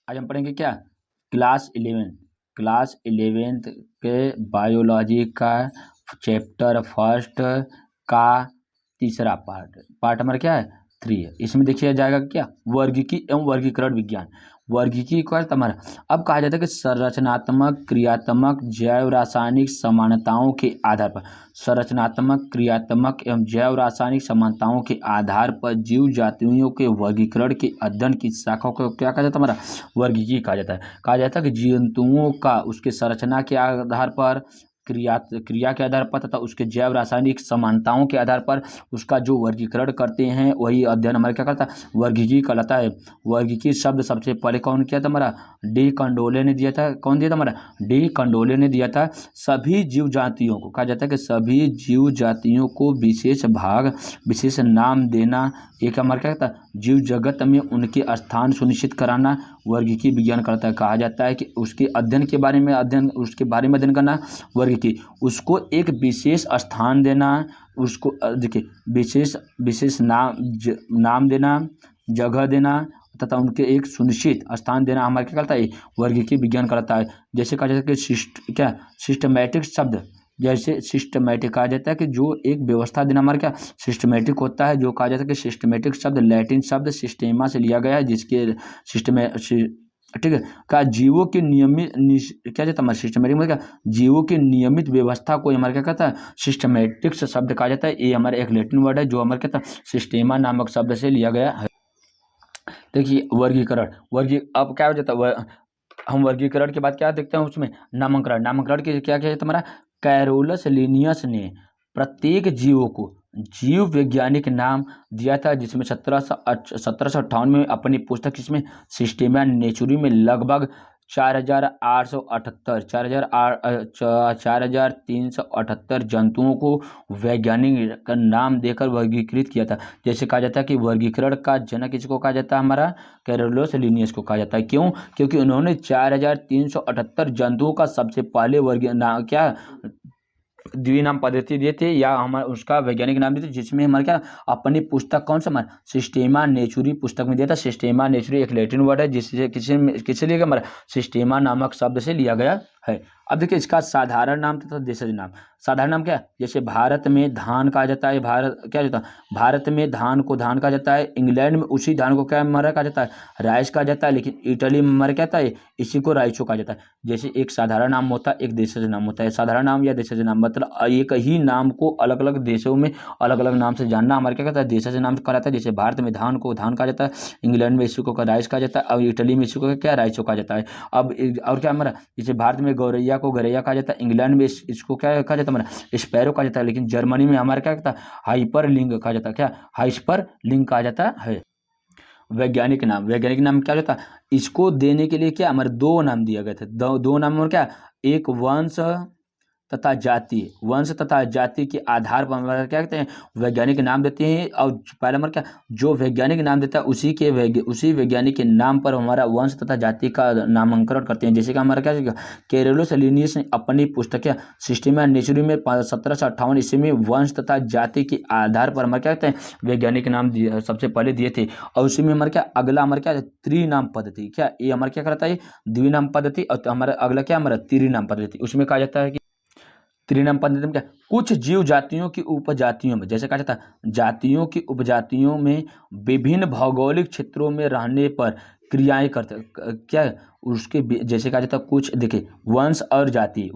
आज हम पढ़ेंगे क्या, क्लास इलेवेंथ के बायोलॉजी का चैप्टर फर्स्ट का तीसरा पार्ट नंबर क्या है 3 है। इसमें देखिए जाएगा क्या, वर्गीकी एवं वर्गीकरण विज्ञान। वर्गीकी का हमारा अब कहा जाता है कि संरचनात्मक क्रियात्मक जैव रासायनिक समानताओं के आधार पर, संरचनात्मक क्रियात्मक एवं जैव रासायनिक समानताओं के आधार पर जीव जातियों के वर्गीकरण के अध्ययन की शाखा को क्या कहा जाता है, हमारा वर्गीकी कहा जाता है। कहा जाता है कि जंतुओं का उसके संरचना के आधार पर, क्रिया के आधार पर तथा उसके जैव रासायनिक समानताओं के आधार पर उसका जो वर्गीकरण करते हैं वही अध्ययन हमारा क्या करता है, वर्गीकी कहलाता है। वर्गीकी शब्द सबसे पहले कौन किया था, हमारा डी कंडोले ने दिया था। कौन दिया था, हमारा डी कंडोले ने दिया था। सभी जीव जातियों को कहा जाता है कि सभी जीव जातियों को विशेष भाग विशेष नाम देना, एक हमारा क्या कहता है, जीव जगत में उनके स्थान सुनिश्चित कराना वर्गीकी विज्ञान करता है। कहा जाता है कि उसके अध्ययन के बारे में अध्ययन करना वर्गीकी, उसको एक विशेष स्थान देना, उसको देखिए विशेष नाम देना, जगह देना तथा उनके एक सुनिश्चित स्थान देना हमारे क्या कहता है, वर्गीकी विज्ञान करता है। जैसे कहा जाता है कि सिस्टमैटिक शब्द, जैसे सिस्टमैटिक कहा जाता है कि जो एक व्यवस्था देना हमारा क्या सिस्टमैटिक होता है। जो कहा जाता है कि सिस्टमैटिक शब्द लैटिन शब्द सिस्टेमा से लिया गया है, जिसके ठीक है का जीवों के नियमित क्या जाता है सिस्टमैटिक मतलब क्या, जीवों की नियमित व्यवस्था को हमारा क्या कहता है, सिस्टमैटिक्स शब्द कहा जाता है। ये हमारा एक लैटिन वर्ड है जो हमारा कहता है सिस्टेमा नामक शब्द से लिया गया है। देखिए वर्गीकरण, अब क्या हो जाता है, हम वर्गीकरण के बाद क्या देखते हैं उसमें नामकरण के क्या क्या है हमारा, कैरोलस लिनियस ने प्रत्येक जीवों को जीव वैज्ञानिक नाम दिया था, जिसमें 1758 में अपनी पुस्तक इसमें सिस्टेमा नेचुरी में लगभग 4378 जंतुओं को वैज्ञानिक का नाम देकर वर्गीकृत किया था। जैसे कहा जाता है कि वर्गीकरण का जनक इसको कहा जाता है, हमारा कैरोलस लिनियस को कहा जाता है। क्यों? क्योंकि उन्होंने 4378 जंतुओं का सबसे पहले क्या द्विनाम पद्धति दिए थे, या हमारा उसका वैज्ञानिक नाम दिए थे, जिसमें हमारे क्या अपनी पुस्तक कौन सा हमारा सिस्टेमा नेचुरी पुस्तक में दिया था। सिस्टेमा नेचुरी एक लैटिन वर्ड है जिससे किसी लिए हमारा सिस्टेमा नामक शब्द से लिया गया है। अब देखिए इसका साधारण नाम तथा देशज नाम। साधारण नाम क्या है, जैसे भारत में धान कहा जाता है, भारत में धान को धान कहा जाता है। इंग्लैंड में उसी धान को क्या हमारा कहा जाता है, राइस कहा जाता है। लेकिन इटली में हमारा क्या था है, इसी को राइसो कहा जाता है। जैसे एक साधारण नाम होता है, एक देशज नाम होता है। साधारण नाम या देशज नाम मतलब एक ही नाम को अलग अलग देशों में अलग अलग नाम से जानना हमारा क्या कहता है, देशज नाम कहलाता है। जैसे भारत में धान को धान कहा जाता है, इंग्लैंड में इसी को राइस कहा जाता है, और इटली में इसी को क्या राइसो कहा जाता है। अब और क्या हमारा, जैसे भारत में गौरैया को गौरैया कहा जाता है, इंग्लैंड में इसको क्या कहा जाता है, हमारा स्पैरो कहा जाता है। लेकिन जर्मनी में हमारा क्या कहता है, हाइपरलिंग कहा जाता है। क्या हाइपरलिंग कहा जाता है। वैज्ञानिक नाम क्या होता है, इसको देने के लिए क्या हमारे 2 नाम दिया गए थे। दो नाम और क्या, एक वंश तथा जाति के आधार पर हमारा क्या कहते हैं, वैज्ञानिक नाम देते हैं। और पहला नंबर क्या, जो वैज्ञानिक नाम देता है उसी वैज्ञानिक के नाम पर हमारा वंश तथा जाति का नामांकन करते हैं। जैसे कि हमारा क्या कैरोलस लिनियस ने अपनी पुस्तक सिस्टेमा नेचुरी में 1758 ईस्वी में वंश तथा जाति के आधार पर हमारे क्या कहते हैं वैज्ञानिक नाम सबसे पहले दिए थे। और उसी में हमारा क्या अगला हमारा क्या त्रिनाम पद्धति, क्या ये हमारा क्या करता है, द्विनाम पद्धति। और हमारा अगला क्या हमारा त्रिनाम पद्धति। उसमें कहा जाता है कि त्रिनाम पद्धति में क्या, कुछ जीव जातियों की उपजातियों में, जैसे कहा जाता है जातियों की उपजातियों में विभिन्न भौगोलिक क्षेत्रों में रहने पर क्रियाएं करते क्या उसके जैसे कहा जाता है कुछ, देखिए वंश और जाति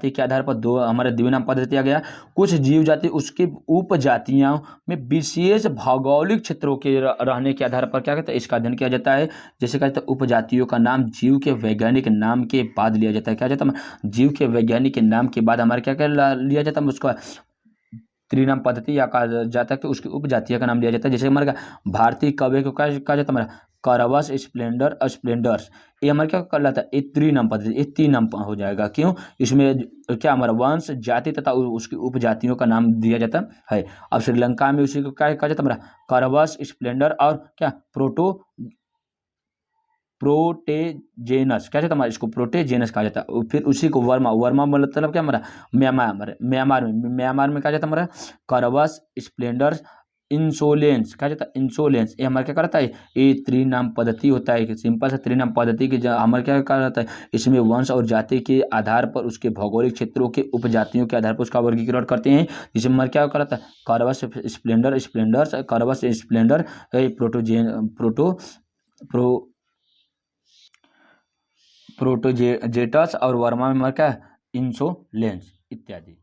के आधार पर 2 हमारे द्विनाम पद्धति दिया गया। कुछ जीव जाति उसके उपजातियों में विशेष भौगोलिक क्षेत्रों के रहने के आधार पर क्या कहते हैं इसका अध्ययन किया जाता है। जैसे कहा जाता है उपजातियों का नाम जीव के वैज्ञानिक नाम के बाद लिया जाता है। क्या जाता है, जीव के वैज्ञानिक नाम के बाद हमारे क्या लिया जाता है, उसका त्रिनाम पद्धति या कहा जाता है कि उसकी उपजातियों का नाम लिया जाता है। जैसे हमारे भारतीय कौवे को क्या कहा जाता है, हमारा करवस स्प्लेंडर्स, ये हमारे क्या कहलाता है, ये त्रिनाम पद्धति, ये 3 नाम हो जाएगा। क्यों, इसमें क्या हमारा वंश जाति तथा उसकी उपजातियों का नाम दिया जाता है। अब श्रीलंका में उसी को क्या कहा जाता है, हमारा करवस स्प्लेंडर और क्या प्रोटेजेनस, क्या कहता है इसको प्रोटेजेनस कहा जाता है। फिर उसी को वर्मा मतलब क्या हमारा म्यांमार में कहा जाता है हमारा करवस स्प्लेंडर्स इंसोलेंस, कहा जाता है इंसोलेंस, ये हमारा क्या करता है, ये त्रिनाम पद्धति होता है, सिंपल सा त्रिनाम पद्धति के हमारा क्या कहा जाता है, इसमें वंश और जाति के आधार पर उसके भौगोलिक क्षेत्रों के उपजातियों के आधार पर उसका वर्गीकरण करते हैं, जिसमें हमारा क्या करता है, कार्बस स्प्लेंडर स्प्लेंडर्स, कार्बस स्प्लेंडर, प्रोटोजेन प्रो प्रोटोजेटस और वर्मा में हमारा क्या इंसोलेंस इत्यादि।